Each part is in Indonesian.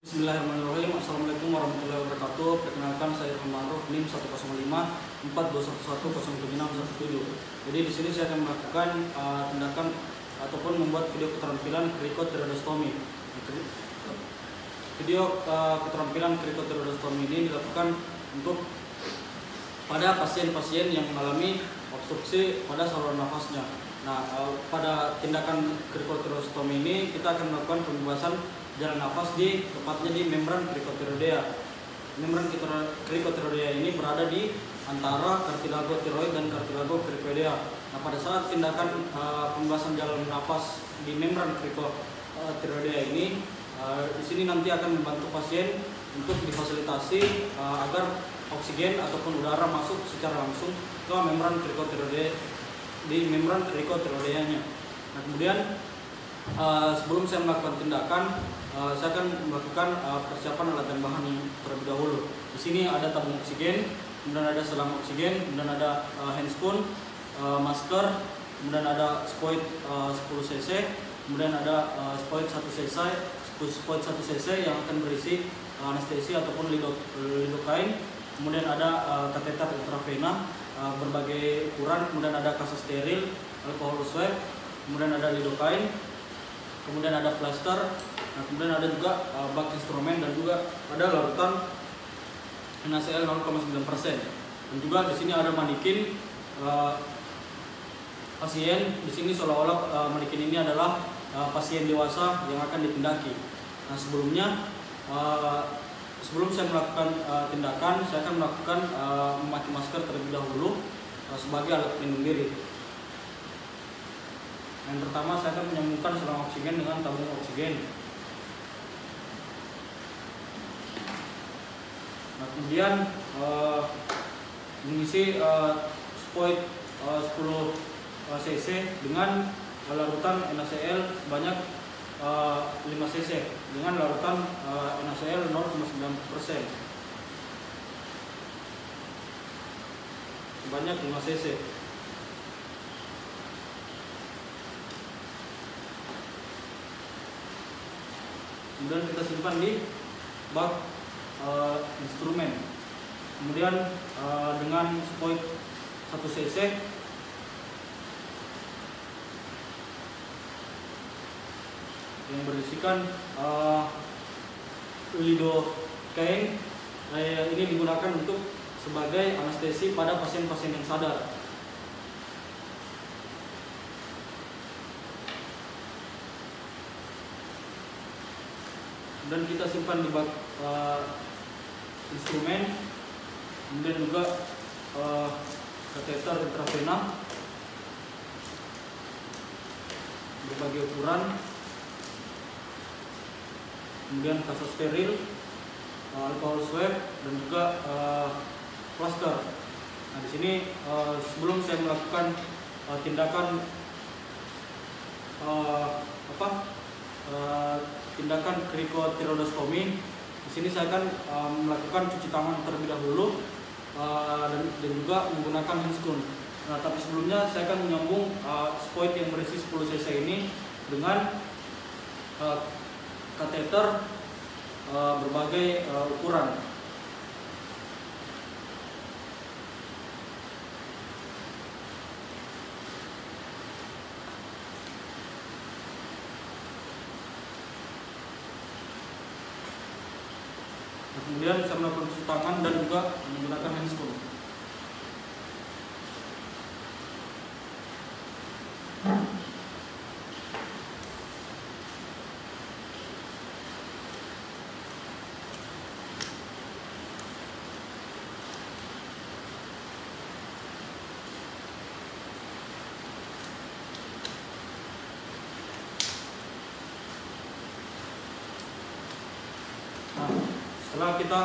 Bismillahirrahmanirrahim. Assalamualaikum warahmatullahi wabarakatuh. Perkenalkan, saya Maruf, NIM 1054211076117. Jadi di sini saya akan melakukan tindakan ataupun membuat video keterampilan krikotiroidostomi. Video keterampilan krikotiroidostomi ini dilakukan untuk pada pasien-pasien yang mengalami obstruksi pada saluran nafasnya. Nah, pada tindakan krikotiroidostomi ini kita akan melakukan pembebasan jalan nafas tepatnya di membran krikotiroidea. Membran krikotiroidea ini berada di antara kartilago tiroid dan kartilago krikoidea. Nah, pada saat tindakan pembebasan jalan nafas di membran krikotiroidea ini, di sini nanti akan membantu pasien untuk difasilitasi agar oksigen ataupun udara masuk secara langsung ke membran krikotiroidea di membran krikotiroideanya. Nah, kemudian sebelum saya melakukan tindakan, saya akan melakukan persiapan alat dan bahan yang terlebih dahulu. Di sini ada tabung oksigen, kemudian ada selang oksigen, kemudian ada handscoon, masker, kemudian ada spoit 10 cc, kemudian ada spoit 1 cc yang akan berisi anestesi ataupun lidocaine, kemudian ada kateter intravena berbagai ukuran, kemudian ada kasus steril, alkohol swab, kemudian ada lidocaine, kemudian ada plaster. Nah, kemudian ada juga bak instrumen dan juga ada larutan NaCl 0,9%. Dan juga di sini ada manikin pasien. Di sini seolah-olah manikin ini adalah pasien dewasa yang akan ditindaki. Nah, sebelum saya melakukan tindakan, saya akan melakukan memakai masker terlebih dahulu sebagai alat pelindung diri. Yang pertama, saya akan menyambungkan selang oksigen dengan tabung oksigen. Nah, kemudian mengisi spoit 10 cc dengan larutan NaCl sebanyak 5 cc dengan larutan NaCl 0,9% sebanyak 5 cc. Kemudian kita simpan di bak instrumen. Kemudian dengan spoit 1 cc yang berisikan lidocaine, ini digunakan untuk sebagai anestesi pada pasien-pasien yang sadar. Dan kita simpan di bak instrumen, kemudian juga kateter intravena berbagai ukuran, kemudian kasus steril, alkohol swab, dan juga plaster. Nah, di sini sebelum saya melakukan tindakan tindakan krikotiroidostomi, di sini saya akan melakukan cuci tangan terlebih dahulu dan juga menggunakan handscoon. Nah, tapi sebelumnya saya akan menyambung spoit yang berisi 10 cc ini dengan kateter berbagai ukuran. Kemudian saya melakukan cuci tangan dan juga menggunakan handscoon. Setelah kita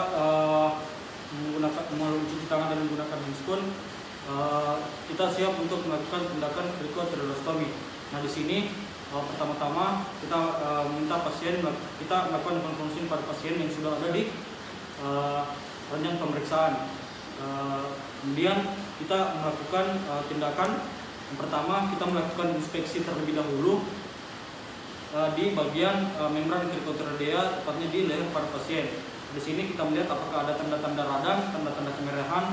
mencuci tangan dan menggunakan handscoon, kita siap untuk melakukan tindakan krikotiroidostomi. Nah, di sini pertama-tama kita minta kita melakukan konsultasi pada pasien yang sudah ada di ranjang pemeriksaan. Kemudian kita melakukan tindakan. Yang pertama, kita melakukan inspeksi terlebih dahulu di bagian membran krikotiroidea, tepatnya di leher pada pasien. Di sini kita melihat apakah ada tanda-tanda radang, tanda-tanda kemerahan,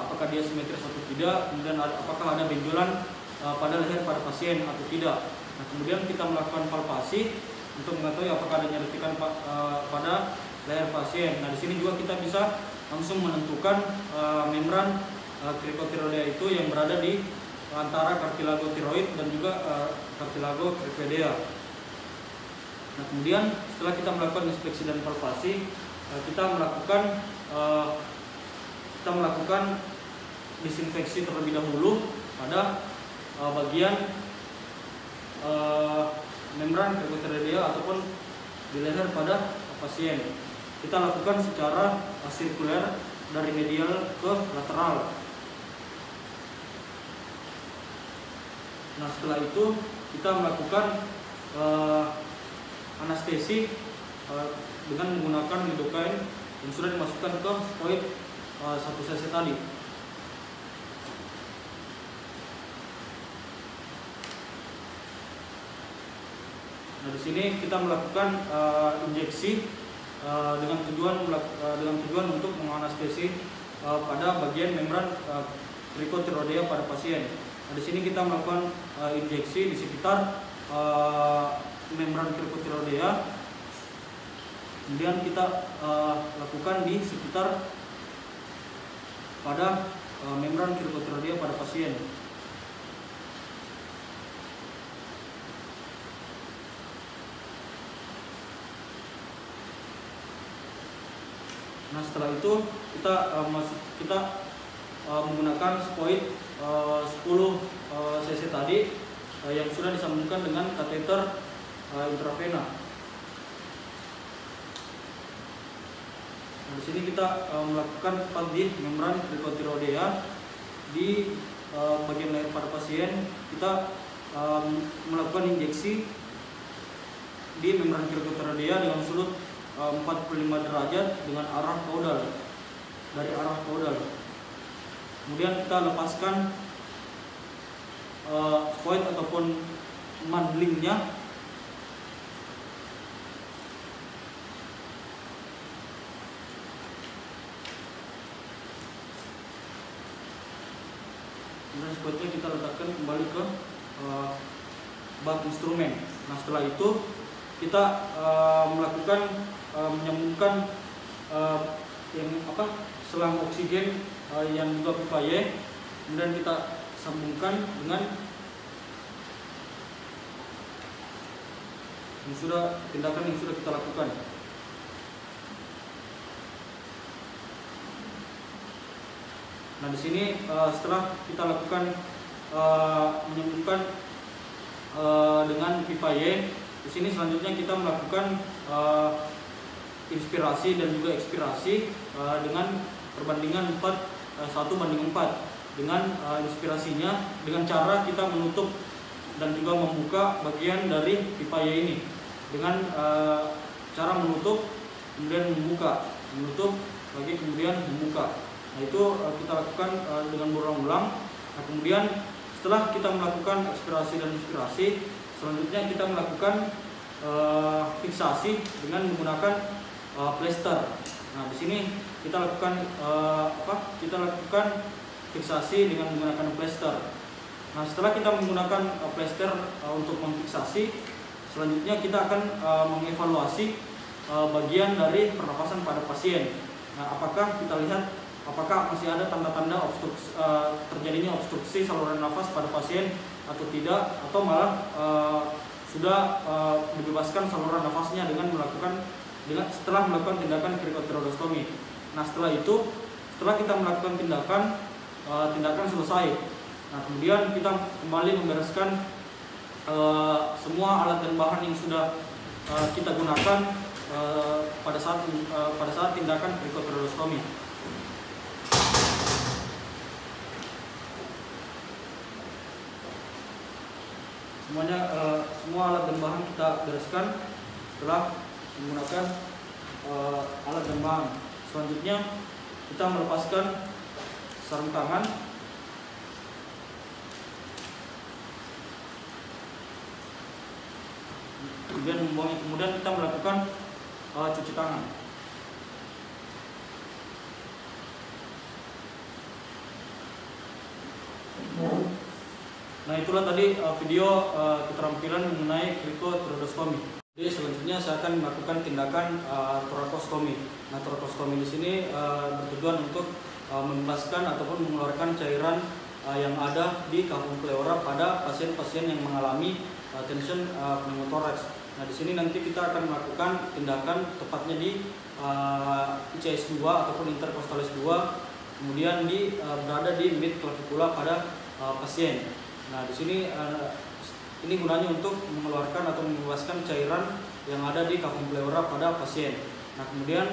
apakah dia simetris atau tidak, kemudian apakah ada benjolan pada leher pada pasien atau tidak. Nah, kemudian kita melakukan palpasi untuk mengetahui apakah ada nyeritikan pada leher pasien. Nah, di sini juga kita bisa langsung menentukan membran krikotiroidea itu yang berada di antara kartilago tiroid dan juga kartilago cricoidea. Nah, kemudian setelah kita melakukan inspeksi dan palpasi, kita melakukan disinfeksi terlebih dahulu pada bagian membran krikotiroidea ataupun di leher pada pasien. Kita lakukan secara sirkuler dari medial ke lateral. Nah, setelah itu kita melakukan anestesi dengan menggunakan lidocaine yang sudah dimasukkan ke spoid 1 cc tadi. Nah, di sini kita melakukan injeksi dengan tujuan untuk menganestesi pada bagian membran krikotiroidea pada pasien. Nah, di sini kita melakukan injeksi di sekitar membran krikotiroidea, kemudian kita lakukan di sekitar pada membran krikotiroidea pada pasien. Nah, setelah itu kita menggunakan spoid 10 cc tadi yang sudah disambungkan dengan kateter intravena. Nah, di sini kita melakukan tepat di membran krikotiroidea di bagian leher pada pasien. Kita melakukan injeksi di membran krikotiroidea dengan sudut 45 derajat dengan arah caudal, dari arah caudal. Kemudian kita lepaskan spoid ataupun mandlingnya. Kemudian spoidnya kita letakkan kembali ke bak instrumen. Nah, setelah itu kita melakukan menyambungkan selang oksigen yang juga pipa Y, kemudian kita sambungkan dengan tindakan yang sudah kita lakukan. Nah, di sini setelah kita lakukan menyambungkan dengan pipa Y, di sini selanjutnya kita melakukan inspirasi dan juga ekspirasi dengan perbandingan 1:4 dengan inspirasinya dengan cara kita menutup dan juga membuka bagian dari pipa Y ini dengan cara menutup kemudian membuka, menutup lagi kemudian membuka. Nah, itu kita lakukan dengan berulang-ulang. Nah, kemudian setelah kita melakukan ekspirasi dan inspirasi, selanjutnya kita melakukan fiksasi dengan menggunakan plester. Nah, di sini kita lakukan fiksasi dengan menggunakan plester. Nah, setelah kita menggunakan plester untuk memfiksasi, selanjutnya kita akan mengevaluasi bagian dari pernapasan pada pasien. Nah, apakah kita lihat apakah masih ada tanda-tanda terjadinya obstruksi saluran nafas pada pasien atau tidak, atau malah sudah dibebaskan saluran nafasnya setelah melakukan tindakan krikotiroidostomi. Nah, setelah kita melakukan tindakan selesai. Nah, kemudian kita kembali membereskan semua alat dan bahan yang sudah kita gunakan pada saat tindakan krikotiroidostomi. Semua alat dan bahan kita bereskan setelah menggunakan alat dan bahan. Selanjutnya kita melepaskan sarung tangan. kemudian membuangnya. Kemudian kita melakukan cuci tangan. Nah, itulah tadi video keterampilan mengenai krikotiroidostomi. Jadi selanjutnya saya akan melakukan tindakan torakostomi. Nah, torakostomi di sini bertujuan untuk membebaskan ataupun mengeluarkan cairan yang ada di kafum pleura pada pasien-pasien yang mengalami tension pneumotoraks. Nah, di sini nanti kita akan melakukan tindakan tepatnya di ICS 2 ataupun intercostalis 2, kemudian berada di mid clavicula pada pasien. Nah, di sini ini gunanya untuk mengeluarkan atau membebaskan cairan yang ada di kafum pleura pada pasien. Nah, kemudian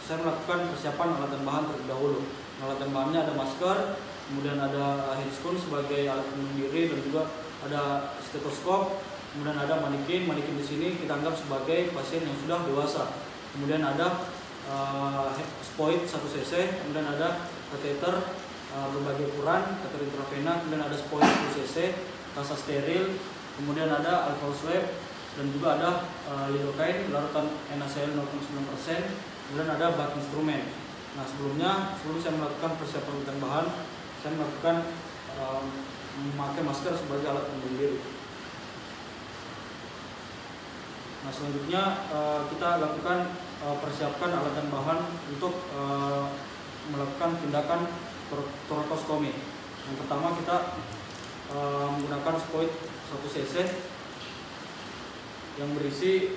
saya melakukan persiapan alat dan bahan terlebih dahulu. Alat dan bahannya ada masker, kemudian ada handscoon sebagai alat pelindung diri, dan juga ada stetoskop, kemudian ada manikin. Manikin di sini kita anggap sebagai pasien yang sudah dewasa. Kemudian ada spoid 1 cc, kemudian ada kateter berbagai ukuran, kateter intravena, kemudian ada spoid 10 cc, rasa steril, kemudian ada alcohol swab, dan juga ada lidocaine larutan NaCl 0,9%, kemudian ada bak instrumen. Nah, sebelum saya melakukan persiapan dan bahan, saya melakukan memakai masker sebagai alat pelindung diri. Nah, selanjutnya kita lakukan persiapkan alat dan bahan untuk melakukan tindakan torakostomi. Yang pertama kita menggunakan spoid 1 cc yang berisi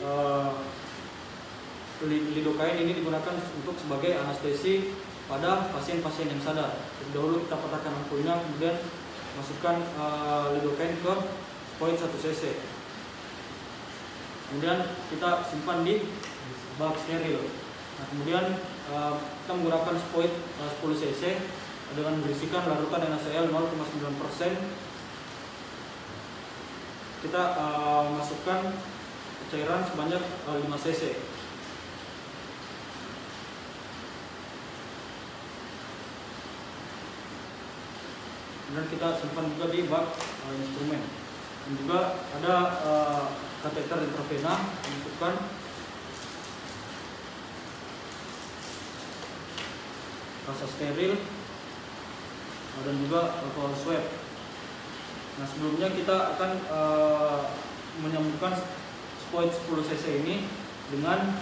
lidocaine. Ini digunakan untuk sebagai anestesi pada pasien-pasien yang sadar. Terlebih dahulu kita patahkan ampulnya, kemudian masukkan lidocaine ke spoid 1 cc. Kemudian kita simpan di bak steril. Nah, kemudian kita menggunakan spoid 10 cc dengan berisikan larutan NaCl 0,9%. Kita masukkan cairan sebanyak 5 cc. Kemudian kita simpan juga di bak instrumen. Dan juga ada kateter intravena, masukkan. Rasa steril, dan juga alcohol swab. Nah, sebelumnya kita akan menyambungkan spoid 10 cc ini dengan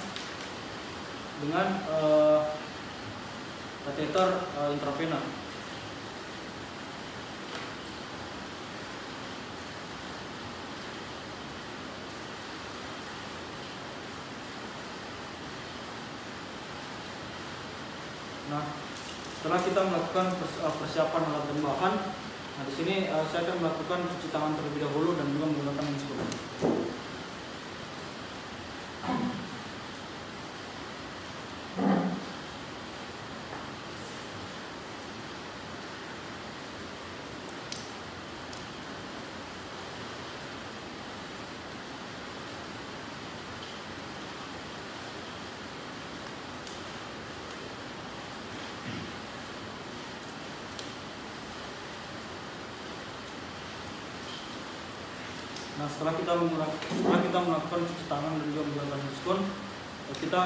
kateter intravena. Nah, setelah kita melakukan persiapan alat dan bahan, nah di sini saya akan melakukan cuci tangan terlebih dahulu dan juga menggunakan handscoon. Nah, setelah kita melakukan cuci tangan dan juga menggunakan handscoon, kita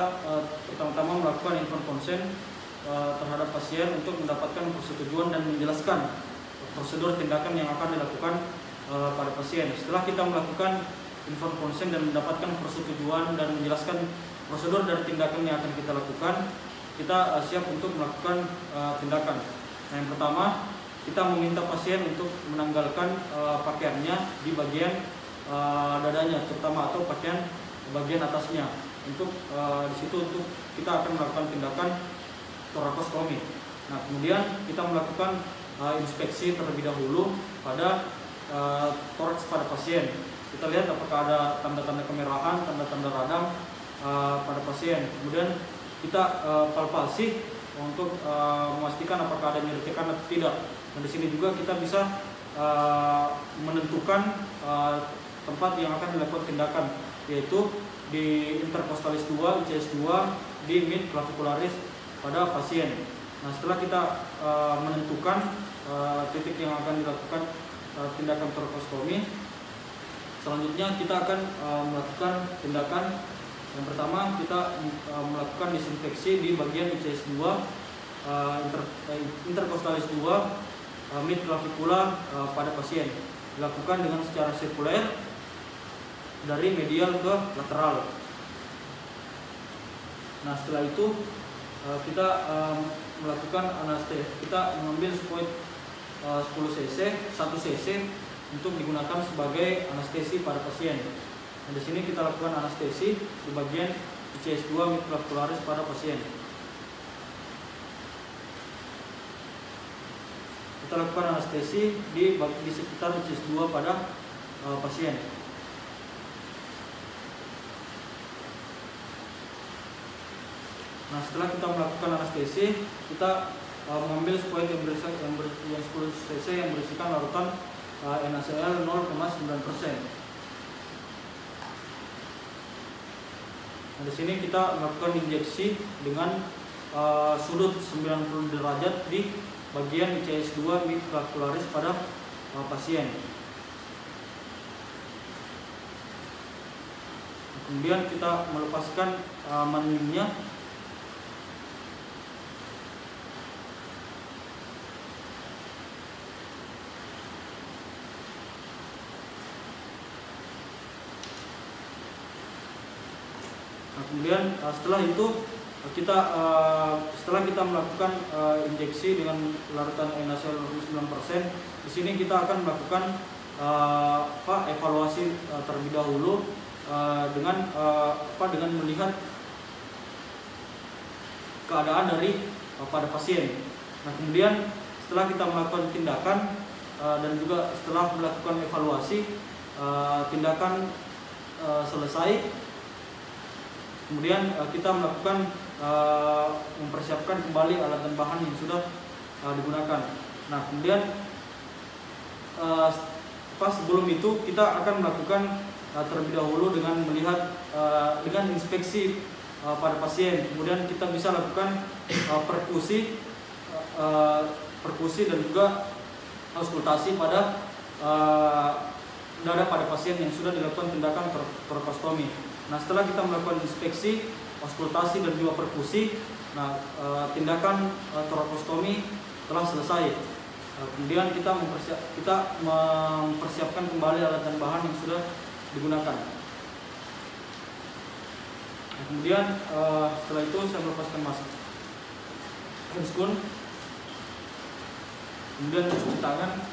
pertama-tama melakukan inform consent terhadap pasien untuk mendapatkan persetujuan dan menjelaskan prosedur tindakan yang akan dilakukan pada pasien. Setelah kita melakukan inform consent dan mendapatkan persetujuan dan menjelaskan prosedur dari tindakan yang akan kita lakukan, kita siap untuk melakukan tindakan. Nah, yang pertama, kita meminta pasien untuk menanggalkan pakaiannya di bagian dadanya terutama, atau pakaian bagian atasnya. Untuk di situ untuk kita akan melakukan tindakan torakostomi. Nah, kemudian kita melakukan inspeksi terlebih dahulu pada toraks pada pasien. Kita lihat apakah ada tanda-tanda kemerahan, tanda-tanda radang pada pasien. Kemudian kita palpasi untuk memastikan apakah ada nyerikan atau tidak. Dan di sini juga kita bisa menentukan tempat yang akan dilakukan tindakan, yaitu di intercostalis 2, ICS 2, di mid clavicularis pada pasien. Nah, setelah kita menentukan titik yang akan dilakukan tindakan torakostomi, Selanjutnya kita akan melakukan tindakan yang pertama, kita melakukan disinfeksi di bagian ICS 2 intercostalis 2 mid clavicula pada pasien. Dilakukan dengan secara sirkuler dari medial ke lateral. Nah, setelah itu kita melakukan anestesi. Kita mengambil spot 10 cc, 1 cc untuk digunakan sebagai anestesi pada pasien. Nah, di sini kita lakukan anestesi di bagian ICS 2 mid clavicularis pada pasien. Kita lakukan anestesi di sekitar ICS 2 pada pasien. Nah, setelah kita melakukan anestesi, kita mengambil spoit yang 10 cc yang berisikan larutan NaCl 0,9%. Nah, di sini kita melakukan injeksi dengan sudut 90 derajat di bagian ICS 2 mid clavicularis pada pasien. Kemudian kita melepaskan maniumnya. Nah, kemudian setelah itu setelah kita melakukan injeksi dengan larutan NaCl 9%, di sini kita akan melakukan evaluasi terlebih dahulu dengan melihat keadaan dari pada pasien. Nah, kemudian setelah kita melakukan tindakan dan juga setelah melakukan evaluasi, tindakan selesai. Kemudian kita melakukan mempersiapkan kembali alat dan bahan yang sudah digunakan. Nah, kemudian sebelum itu kita akan melakukan terlebih dahulu dengan melihat dengan inspeksi pada pasien. Kemudian kita bisa lakukan perkusi dan juga auskultasi pada dada pada pasien yang sudah dilakukan tindakan torakostomi. Nah, setelah kita melakukan inspeksi, auskultasi dan juga perkusi, nah tindakan torakostomi telah selesai. Kemudian kita mempersiapkan kembali alat dan bahan yang sudah digunakan. Nah, kemudian setelah itu saya melepaskan masker, handscoon, kemudian mencuci tangan.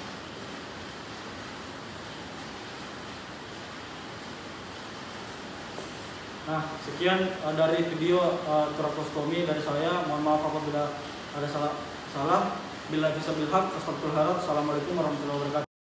Nah, sekian dari video torakostomi dari saya. Mohon maaf apabila ada salah. Bila bisa bilhaq, astagfirullahaladzim. Assalamualaikum warahmatullahi wabarakatuh.